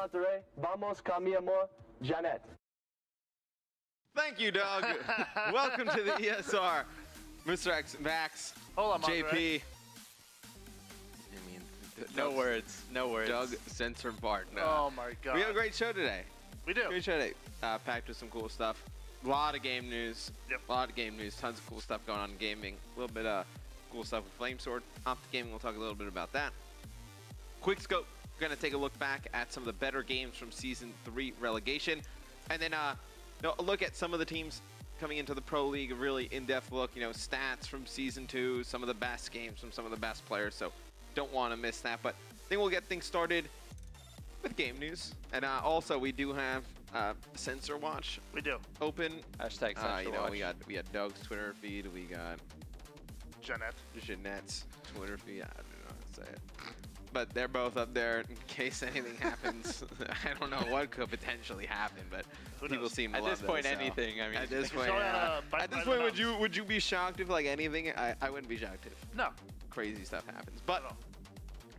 Monterrey. Vamos, cambiamos, Janet. Thank you, Doug. Welcome to the ESR. Mr. X, Max, Hola, Monterrey. JP. I mean, No words. No words. Doug censored Bart. Oh my God. We have a great show today. We do. Great show today. Packed with some cool stuff. A lot of game news. Yep. A lot of game news. Tons of cool stuff going on in gaming. A little bit of cool stuff with Flamesword. Off the gaming, we'll talk a little bit about that. Quick scope. We're going to take a look back at some of the better games from Season 3 relegation. And then a look at some of the teams coming into the Pro League. A really in-depth look. Stats from Season 2. Some of the best games from some of the best players. So don't want to miss that. But I think we'll get things started with game news. And also, we do have Censor Watch. We do. Open. Hashtag Censor Watch. We got Doug's Twitter feed. We got Jeanette's Twitter feed. I don't know how to say it. But they're both up there in case anything happens. I don't know what could potentially happen, but people seem to love At this point, them, so. anything. I mean, At this point, would you be shocked if like anything? I wouldn't be shocked if No. crazy stuff happens. But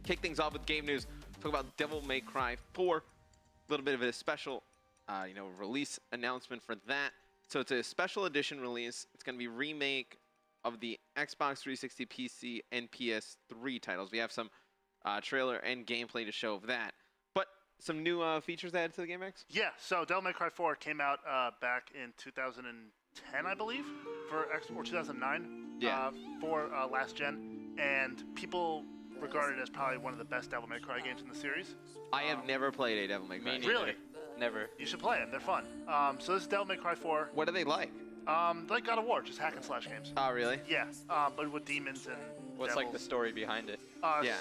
kick things off with game news. Talk about Devil May Cry 4. A little bit of a special, release announcement for that. So it's a special edition release. It's going to be remake of the Xbox 360, PC, and PS3 titles. We have some trailer and gameplay to show of that. But some new features added to the game, Max? Yeah, so Devil May Cry 4 came out back in 2010, I believe, for Xbox, or 2009 for last gen. And people regard it as probably one of the best Devil May Cry games in the series. I have never played a Devil May Cry. Really? Never. You should play them. They're fun. So this is Devil May Cry 4. What are they like? Like God of War, just hack and slash games. Oh, really? Yeah, but with demons and What's devils. like the story behind it?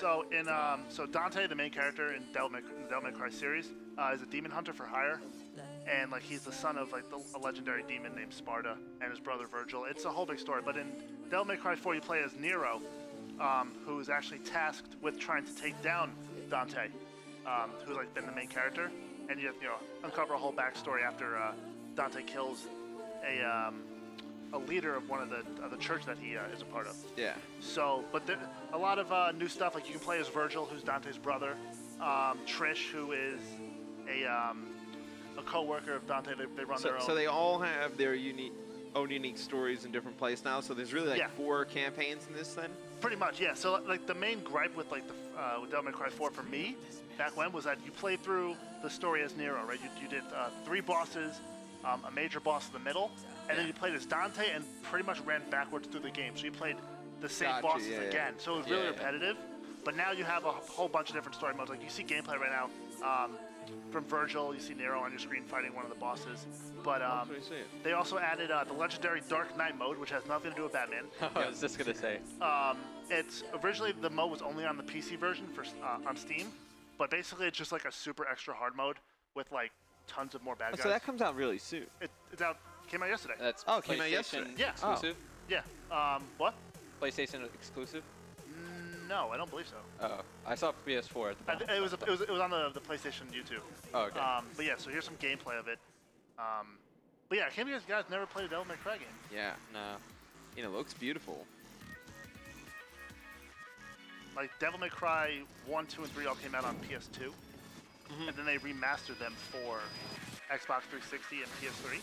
So Dante, the main character in the Devil May Cry series, is a demon hunter for hire, and like he's the son of like a legendary demon named Sparta and his brother Virgil. It's a whole big story. But in Devil May Cry 4, you play as Nero, who is actually tasked with trying to take down Dante, who's like been the main character, and you uncover a whole backstory after Dante kills a leader of one of the church that he is a part of. Yeah. So, but there a lot of new stuff. Like you can play as Virgil, who's Dante's brother. Trish, who is a co-worker of Dante. They run their own. So they all have their own unique stories and different play styles. So there's really like 4 campaigns in this then. Pretty much, yeah. So like the main gripe with like with Devil May Cry 4 for me back when was that you played through the story as Nero, right? You did 3 bosses. A major boss in the middle, and then you played as Dante and pretty much ran backwards through the game. So you played the same bosses again. So it was really repetitive. But now you have a whole bunch of different story modes. Like you see gameplay right now from Virgil. You see Nero on your screen fighting one of the bosses. But they also added the legendary Dark Knight mode, which has nothing to do with Batman. I was just gonna say. It's originally the mode was only on the PC version for on Steam, but basically it's just like a super extra hard mode with like tons of more bad guys. So that comes out really soon. It's out. Came out yesterday. That's came out yesterday. Yeah. Exclusive? Yeah. What? PlayStation exclusive? No, I don't believe so. Oh, I saw PS4 at the bottom. It was on the PlayStation YouTube. Oh, okay. But yeah, so here's some gameplay of it. But yeah, I can't believe you guys never played a Devil May Cry game. Yeah. No. It looks beautiful. Like Devil May Cry 1, 2, and 3 all came out on PS2. And then they remastered them for Xbox 360 and PS3.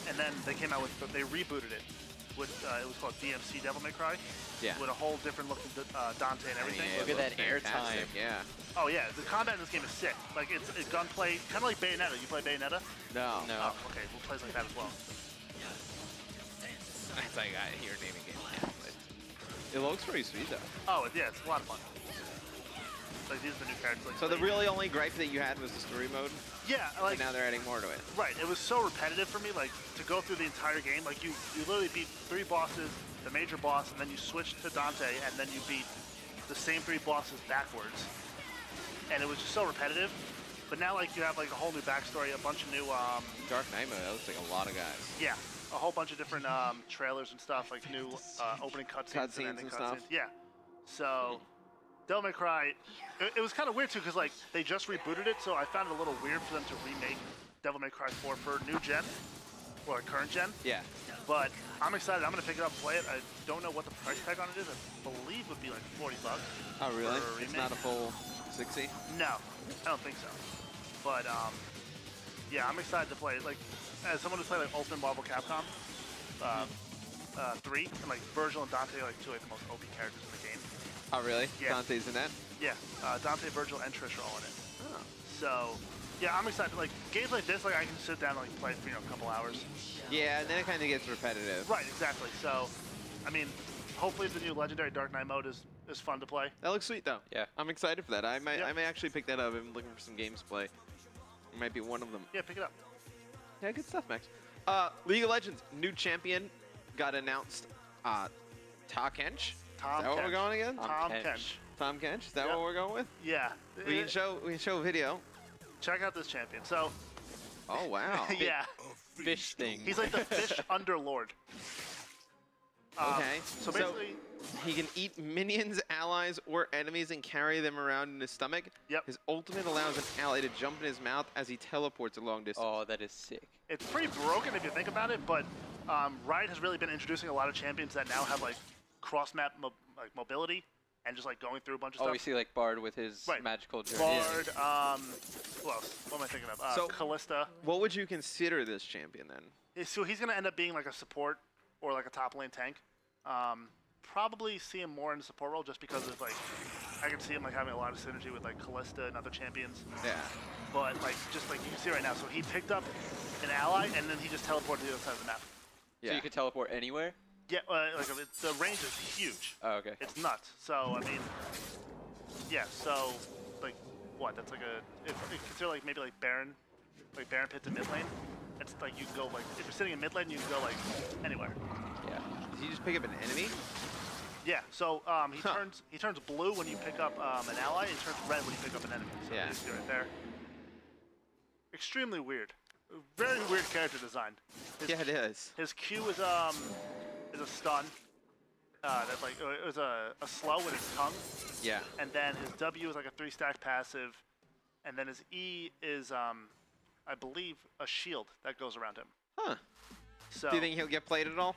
And then they came out with, they rebooted it with, it was called DMC Devil May Cry. Yeah. With a whole different looking Dante and everything. Look at that airtime. Yeah. Oh yeah, the combat in this game is sick. Like it's gunplay, kind of like Bayonetta. You play Bayonetta? No. No. Oh, okay, we'll play like that as well. That's like I hear naming game. It looks pretty sweet though. Oh yeah, it's a lot of fun. Like these are the new characters. Like, so the really only gripe that you had was the story mode? Yeah, like and now they're adding more to it. Right, it was so repetitive for me, like to go through the entire game. Like you literally beat 3 bosses, the major boss, and then you switch to Dante, and then you beat the same 3 bosses backwards. And it was just so repetitive. But now like you have like a whole new backstory, a bunch of new Dark Knight mode, that looks like a lot of guys. Yeah, a whole bunch of different trailers and stuff, like new opening cutscenes and ending cutscenes. Yeah, so. Devil May Cry, it was kind of weird too because like they just rebooted it, so I found it a little weird for them to remake Devil May Cry 4 for new gen or current gen. Yeah. But I'm excited. I'm gonna pick it up and play it. I don't know what the price tag on it is. I believe it would be like $40. Oh really? It's not a full 60? No, I don't think so. But yeah, I'm excited to play. Like, as someone who's played like Ultimate Marvel Capcom 3, and like Virgil and Dante are like two of the most OP characters in the game. Oh, really? Yeah. Dante's in that? Yeah, Dante, Virgil, and Trish are all in it. Oh. So, yeah, I'm excited. Like, games like this, like I can sit down and like play for, a couple hours. Yeah, and then it kind of gets repetitive. Right, exactly. So, I mean, hopefully the new Legendary Dark Knight mode is fun to play. That looks sweet, though. Yeah. I'm excited for that. I may Yeah. actually pick that up. I'm looking for some games to play. It might be one of them. Yeah, pick it up. Yeah, good stuff, Max. League of Legends, new champion got announced. Ta Kench? Tom Is that what we're Kench. going again? Tom Kench. Kench. Tom Kench? Is that Yep. what we're going with? Yeah. We can show a video. Check out this champion. So, Oh, wow. yeah, Fish thing. he's like the fish underlord. Okay. So basically, he can eat minions, allies, or enemies and carry them around in his stomach. Yep. His ultimate allows an ally to jump in his mouth as he teleports a long distance. Oh, that is sick. it's pretty broken if you think about it, but Riot has really been introducing a lot of champions that now have like cross-map mobility and just like going through a bunch of Oh, stuff. we see like Bard with his Right. magical journey. Bard, who else? What am I thinking of? So- Callista. What would you consider this champion then? So he's going to end up being like a support or like a top lane tank. Probably see him more in the support role just because of like, I can see him like having a lot of synergy with like Callista and other champions. Yeah. But like, just like you can see right now, so he picked up an ally and then he just teleported to the other side of the map. Yeah. So you can teleport anywhere? Yeah, like the range is huge. Oh, okay. It's nuts. So I mean, yeah. So like, what? That's like if consider like maybe like Baron pits in mid lane. It's like you can go like if you're sitting in mid lane, you can go like anywhere. Yeah. Did you just pick up an enemy? Yeah. So he turns blue when you pick up an ally, and turns red when you pick up an enemy. So Yeah. you see right there. Extremely weird. Very weird character design. Yeah, it is. His Q is a stun. That like it was a slow with his tongue. Yeah. And then his W is like a 3-stack passive, and then his E is, I believe, a shield that goes around him. Huh. So Do you think he'll get played at all?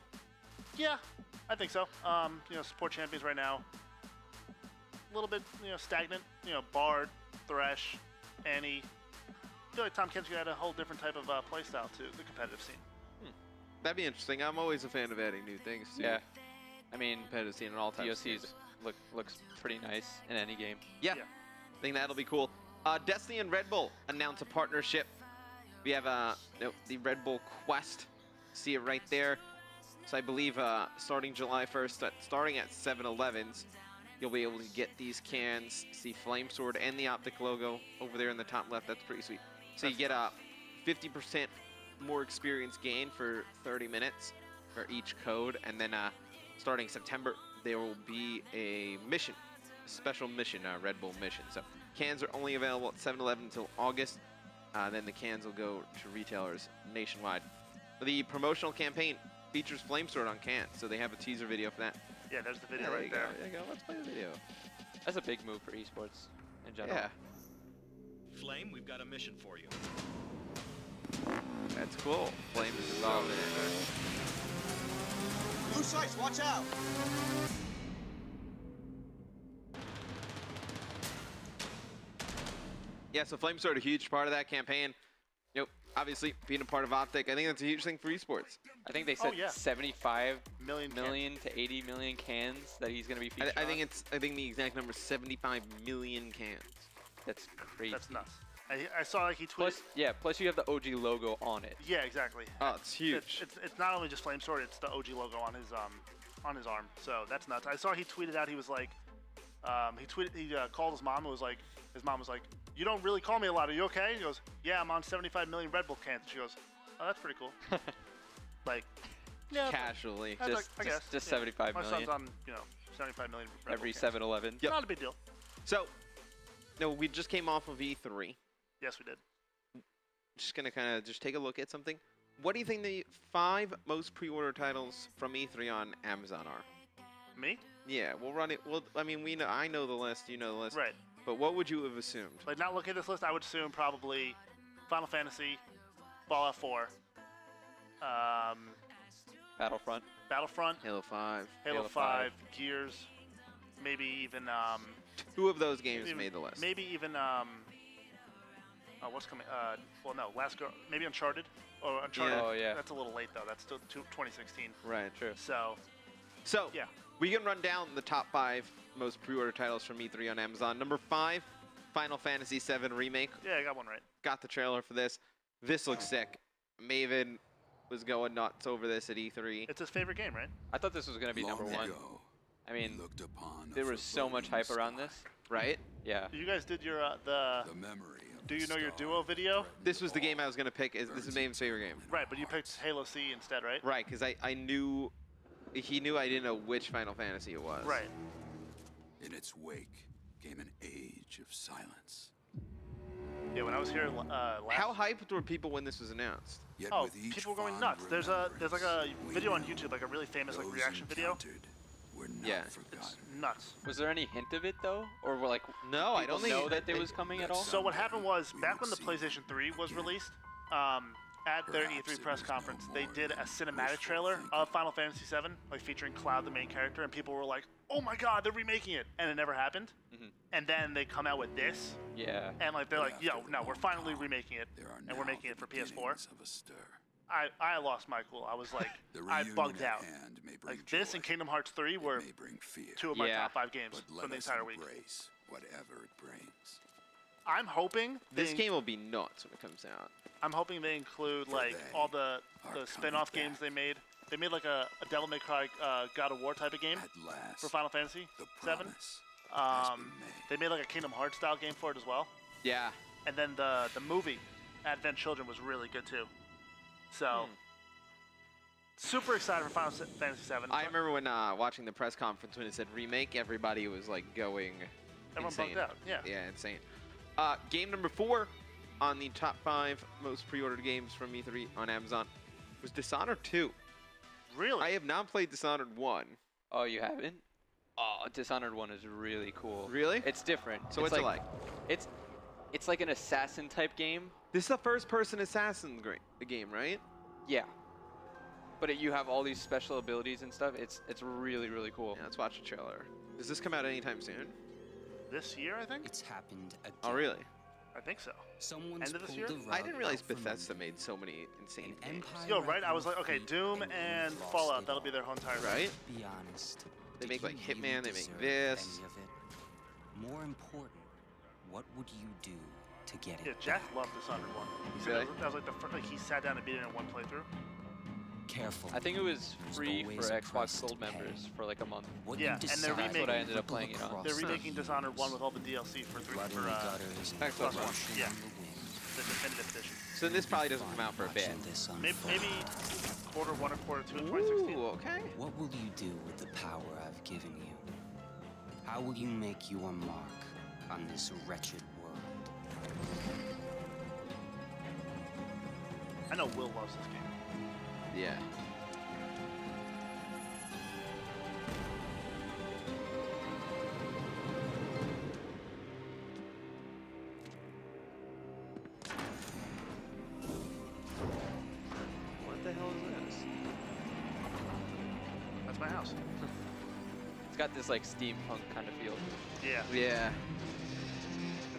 yeah, I think so. Support champions right now, a little bit, stagnant. Bard, Thresh, Annie. I feel like Tom Kench had a whole different type of playstyle to the competitive scene. That'd be interesting. I'm always a fan of adding new things to Yeah. I mean, competitive scene and all types of DOCs games. looks pretty nice in any game. Yeah. Yeah. I think that'll be cool. Destiny and Red Bull announce a partnership. We have the Red Bull Quest. See it right there. So I believe starting July 1st, starting at 7-Elevens, you'll be able to get these cans. See Flame Sword and the Optic logo over there in the top left. That's pretty sweet. So you get a 50% more experience gain for 30 minutes for each code. And then starting September, there will be a mission, a special mission, a Red Bull mission. So cans are only available at 7-Eleven until August. Then the cans will go to retailers nationwide. The promotional campaign features Flame Sword on cans, so they have a teaser video for that. Yeah, there's the video Yeah, right there. There you go. Let's play the video. That's a big move for esports in general. Yeah, Flame, we've got a mission for you. that's cool. Flame is involved in it. Blue sights, watch out! Yeah, so Flame Sword, a huge part of that campaign. Obviously, being a part of Optic, I think that's a huge thing for esports. I think they said yeah. 75 Million to 80 million cans that he's going to be featured I think on. I think the exact number is 75 million cans. That's crazy. That's nuts. I saw like he tweeted. Plus you have the OG logo on it. Yeah, exactly. Oh, it's huge. It's not only just Flame Sword, it's the OG logo on his arm. So that's nuts. I saw he tweeted out, he was like, he called his mom and was like, you don't really call me a lot, are you okay? He goes, yeah, I'm on 75 million Red Bull cans. And she goes, oh, that's pretty cool. Like, yeah. Casually. I was Just- like, I just- guess. just yeah. 75 My million. son's on, 75 million Red Every Bull cans. 7-Eleven. Yep. Not a big deal. So, we just came off of E3. Yes, we did. Just gonna kind of just take a look at something. What do you think the 5 most pre-order titles from E3 on Amazon are? Me? Yeah, we'll run it. Well, I mean, I know the list. You know the list. Right. But what would you have assumed? Like, not looking at this list, I would assume probably Final Fantasy, Fallout 4, Battlefront. Battlefront, Halo 5. Halo 5, 5, Gears, maybe even 2 of those games made the list. Maybe even what's coming? Well, no, Last Girl, maybe Uncharted. Oh, Uncharted. Oh, yeah. That's a little late though. That's still 2016. Right. True. So yeah, we can run down the top 5 most pre-order titles from E3 on Amazon. Number 5, Final Fantasy VII Remake. yeah, I got one right. Got the trailer for this. This looks sick. Maven was going nuts over this at E3. It's his favorite game, right? I thought this was going to be number 1. I mean, there was so much hype around this. Right? Yeah. You guys did your the Do You Know Your Duo video? This was the game I was going to pick. This is Maven's favorite game. Right, but you picked Halo C instead, right? Right, because I knew... He knew I didn't know which Final Fantasy it was. Right. In its wake came an age of silence. Yeah, when I was here last... How hyped were people when this was announced? Yet Oh, with each people were going fond nuts. There's like a remembrance, video on we, YouTube, like a really famous like those reaction video. encountered, were not Yeah. forgotten. Nuts. Was there any hint of it though, or were like No, I people don't think... know that it was coming at all? So what happened was, We back would when the see PlayStation 3 was again. released, at their Perhaps E3 it press was no conference, they more did a than cinematic wishful trailer thinking. of Final Fantasy VII, like featuring Cloud, the main character, and people were like, "Oh my God, they're remaking it!" And it never happened. Mhm. And then they come out with this, Yeah. and like they're like, After "Yo, the no, we're long finally con, remaking it, there are and we're now making the it for PS4." beginnings of a stir. I lost my cool. I was like, The I reunion bugged at out. hand may bring Like this and joy. Kingdom Hearts 3 It were may bring fear. 2 of my Yeah. top 5 games But from let the us entire week. embrace whatever it brings. I'm hoping This they- game will be nuts when it comes out. I'm hoping they include For like they all the are spin-off coming games back. they made. They made like a Devil May Cry God of War type of game At last, for Final Fantasy the 7. promise has been made. They made like a Kingdom Hearts style game for it as well. Yeah. And then the movie Advent Children was really good too. So super excited for Final Fantasy 7. I remember when watching the press conference when it said remake, everybody was like going Everyone insane. bugged out. Yeah. Yeah, insane. Game number 4 on the top 5 most pre-ordered games from E3 on Amazon was Dishonored 2. Really? I have not played Dishonored 1. Oh, you haven't? Oh, Dishonored 1 is really cool. Really? It's different. So it's what's it like? It's like an assassin type game. This is the first-person assassin game, right? Yeah. But you have all these special abilities and stuff. It's really, really cool. Yeah, let's watch the trailer. Does this come out anytime soon? This year, I think. It's happened again. Oh, really? I think so. Someone's End of this pulled year? the rug I didn't realize out from Bethesda under made so many insane an games. empire Yo, right? I at was like, your okay, feet, Doom and and you've lost Fallout. it That'll be all. their whole entire Right? Be honest. They did make, you like, really Hitman, they make deserve this. any of it? More important, what would you do to get it Yeah, Jack back? loved Dishonored 1. He said Really? that was like the first, like he sat down and beat it in one playthrough. Careful. I think it was There's free always for a Xbox price to Gold pay. members for like a month. What Yeah, you and they're decide remaking- That's what I ended up ripple playing it on. across They're the remaking Dishonored 1 years. with all the DLC for Blood in the gutters and Xbox One. rushing Yeah. on the wind. the definitive edition. So this probably doesn't come out for a bit. Watching this Maybe unfold. quarter 1 or quarter 2 of 2016. Ooh, okay. What will you do with the power I've given you? How will you make your mark on this wretched world? I know Will loves this game. Yeah. What the hell is this? That's my house. It's got this like steampunk kind of feel. Yeah. Yeah.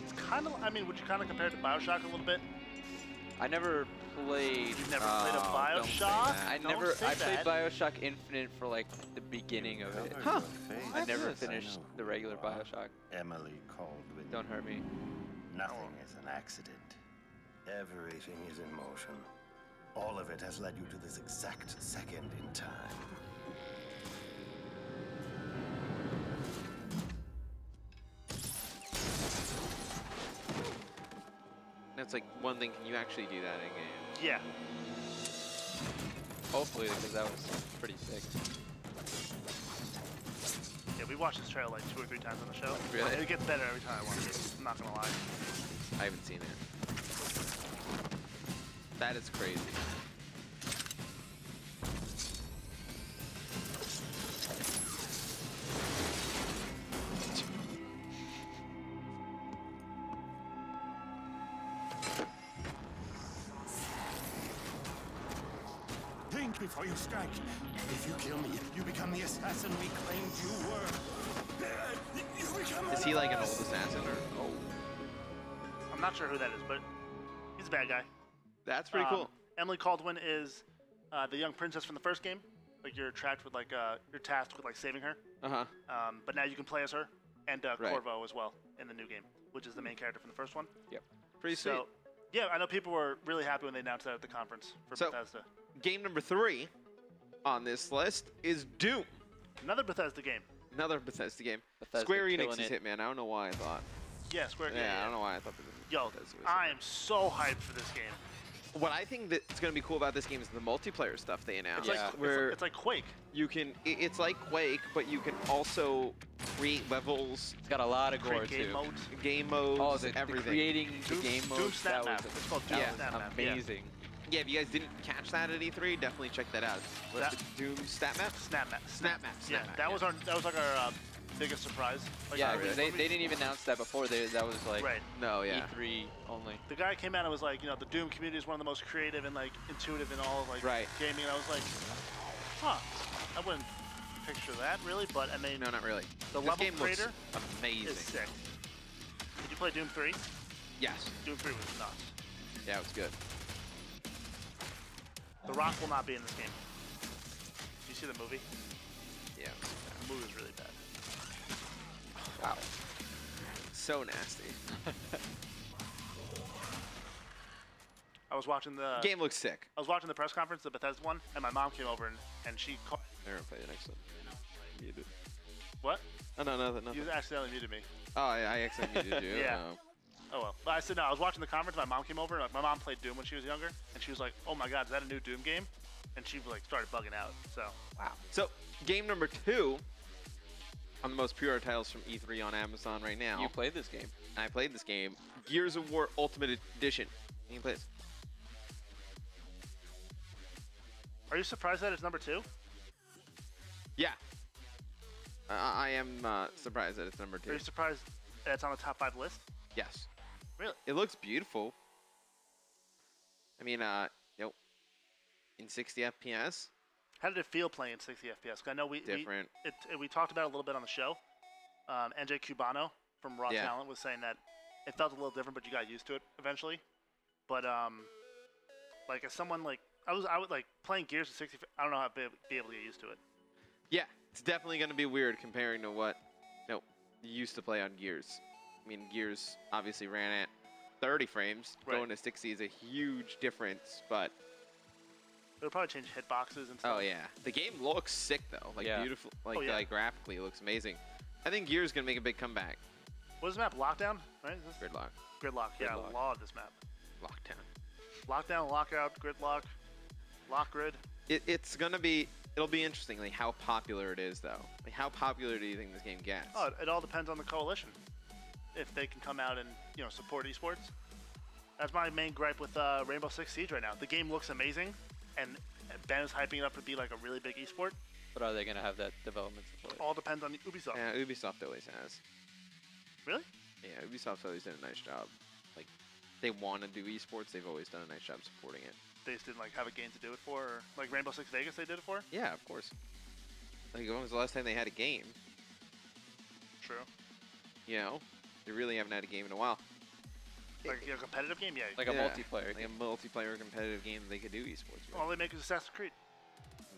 It's kind of, I mean, would you kind of compare it to Bioshock a little bit? I never played. You've never played a Oh, don't say Bioshock? that. I Don't never. say I played that. Bioshock Infinite for like the beginning of it. Huh. I never Yes, I finished know. the regular Bioshock. Emily called with Don't hurt me. Nothing is an accident. Everything is in motion. All of it has led you to this exact second in time. That's like one thing. Can you actually do that in game? Yeah. Hopefully, because that was pretty sick. Yeah, we watched this trailer like 2 or 3 times on the show. Really? It gets better every time I watch it. I'm not gonna lie. I haven't seen it. That is crazy. Think before you strike. If you kill me, you become the assassin we claimed you were. You become Is he like an old assassin or? Oh. I'm not sure who that is, but He's a bad guy. That's pretty cool. Emily Caldwin is the young princess from the first game. Like you're tracked with you're tasked with like saving her. Uh-huh. But now you can play as her and Right. Corvo as well in the new game, which is the main character from the first one. Yep. Pretty sweet. So, yeah, I know people were really happy when they announced that at the conference for So- Bethesda. Game number 3 on this list is Doom. Another Bethesda game. Another Bethesda game. Bethesda Square killing Enix is it. Hitman. I don't know why I thought. Yeah, Square. Yeah, I don't know why I thought that. Yo, Bethesda was I Hitman. am so hyped for this game. What I think that's going to be cool about this game is the multiplayer stuff they announced. It's Yeah. like Where it's like Quake. you can, it's like Quake, but you can also create levels, It's got a lot of gore Create game too. modes. game modes, Oh, the everything. creating the Doom- game Doom modes. Snap That Map. was It's called Doom Yeah, Snap Map. Yeah. amazing. Yeah, if you guys didn't catch that at E3, definitely check that out. What's That- the Doom stat map? Snap Map. Snap map. Yeah, Snap map, that was like our biggest surprise. Like, Yeah, our- because they didn't even announce that before. That was like Right. No, yeah. E3 only. The guy came out and was like, you know, the Doom community is one of the most creative and like intuitive in all of like Right. gaming. And I was like, huh, I wouldn't picture that really, but I mean, No, not really. The This level game creator looks amazing. is sick. Did you play Doom 3? Yes. Doom 3 was nuts. Yeah, it was good. The Rock will not be in this game. Did you see the movie? Yeah. It was The movie was really bad. Wow. so nasty. I was watching the Game looks sick. I was watching the press conference, the Bethesda one, and my mom came over and she called. They're gonna play the next one. Muted. What? Oh, no, nothing. You accidentally muted me. Oh, I accidentally muted you. Yeah. Oh. Oh well. But I said no. I was watching the conference. My mom came over. Like, my mom played Doom when she was younger, and she was like, "Oh my God, is that a new Doom game?" And she like started bugging out. So So, game number 2 on the most pure titles from E3 on Amazon right now. You played this game. I played this game. Gears of War Ultimate Edition. You can play this. are you surprised that it's number 2? Yeah. I am surprised that it's number 2. Are you surprised that it's on the top 5 list? Yes. Really? It looks beautiful. I mean, in 60 FPS, How did it feel playing 60 FPS? 'Cause I know we different. we talked about it a little bit on the show. NJ Cubano from Raw Yeah. Talent was saying that it felt a little different, but you got used to it eventually. But like as someone like I would like playing Gears at 60. I don't know how to be able to get used to it. Yeah, it's definitely going to be weird comparing to what you used to play on Gears. I mean, Gears obviously ran at 30 frames. Right. Going to 60 is a huge difference, but It'll probably change hitboxes and stuff. oh yeah, the game looks sick though. Like Yeah. beautiful, like Oh, yeah. like graphically, it looks amazing. I think Gears is going to make a big comeback. What is the map? Lockdown, right? Is this Gridlock, Gridlock. Yeah, Gridlock. I love this map. Lockdown. Lockdown, lockout, gridlock, lock grid. It'll be interesting, like how popular it is though. Like how popular do you think this game gets? Oh, it all depends on the coalition. If they can come out and support esports. That's my main gripe with Rainbow Six Siege right now. The game looks amazing, and Ben is hyping it up to be like a really big esport. But are they going to have that development support? All depends on Ubisoft. Yeah, Ubisoft always has. Really? Yeah, Ubisoft's always done a nice job. Like, they want to do esports, they've always done a nice job supporting it. They just didn't like have a game to do it for, or like Rainbow Six Vegas they did it for. Yeah, of course. Like, when was the last time they had a game? True. You know? They really haven't had a game in a while. Like a competitive game, yeah. Like a Yeah, multiplayer like game. a multiplayer competitive game that they could do esports with. all they make is Assassin's Creed.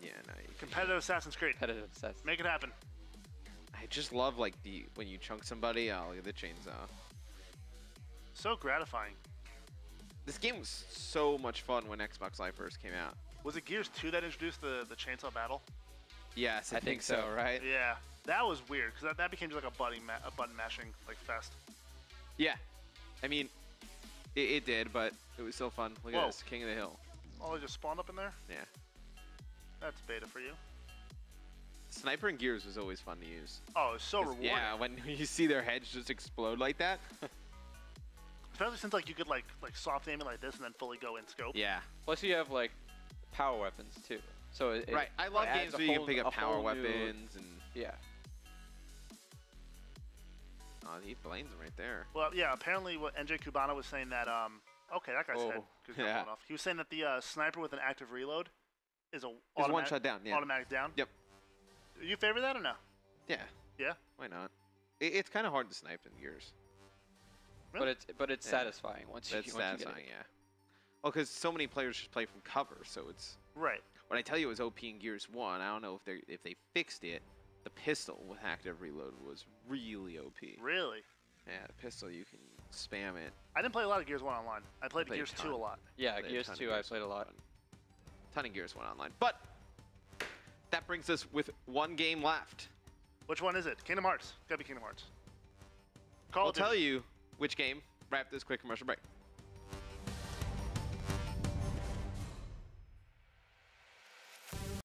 Yeah, no, you can. Competitive Assassin's Creed. Competitive sets. Make it happen. I just love, like, when you chunk somebody, oh, look at the chainsaw. So gratifying. This game was so much fun when Xbox Live first came out. Was it Gears 2 that introduced the chainsaw battle? Yes, I I think think so, so. right? Yeah, that was weird because that became just like a button mashing like fest. Yeah. I mean, it did, but it was still fun. Look Whoa. at this, King of the Hill. Oh, they just spawned up in there. Yeah. That's beta for you. Sniper and Gears was always fun to use. Oh, it's so 'Cause, rewarding. yeah, when you see their heads just explode like that. Especially since like you could like soft aim it like this and then fully go in scope. Yeah. Plus you have like power weapons too. So Right. I love adds games a where you can whole- pick a up power whole new- weapons and. Yeah. Oh, he blames him right there. Well, yeah. Apparently, what NJ Cubano was saying that okay, that guy's head could go yeah. off. He was saying that the sniper with an active reload is a It's one shot down. Yeah. automatic down. Yep. You favor that or no? Yeah. Yeah. Why not? It's kind of hard to snipe in Gears. Really? But it's Yeah. satisfying once That's you once you get satisfying. it. Yeah. Well, because so many players just play from cover, so it's... Right. When I tell you it was OP in Gears 1, I don't know if they fixed it. The pistol with active reload was really OP. Really? Yeah, the pistol, you can spam it. I didn't play a lot of Gears 1 online. I played Gears 2 a lot. Yeah, Gears 2 I played a lot. Ton of Gears 1 online. But that brings us with one game left. Which one is it? Kingdom Hearts. Gotta be Kingdom Hearts. We'll tell you which game right after this quick commercial break.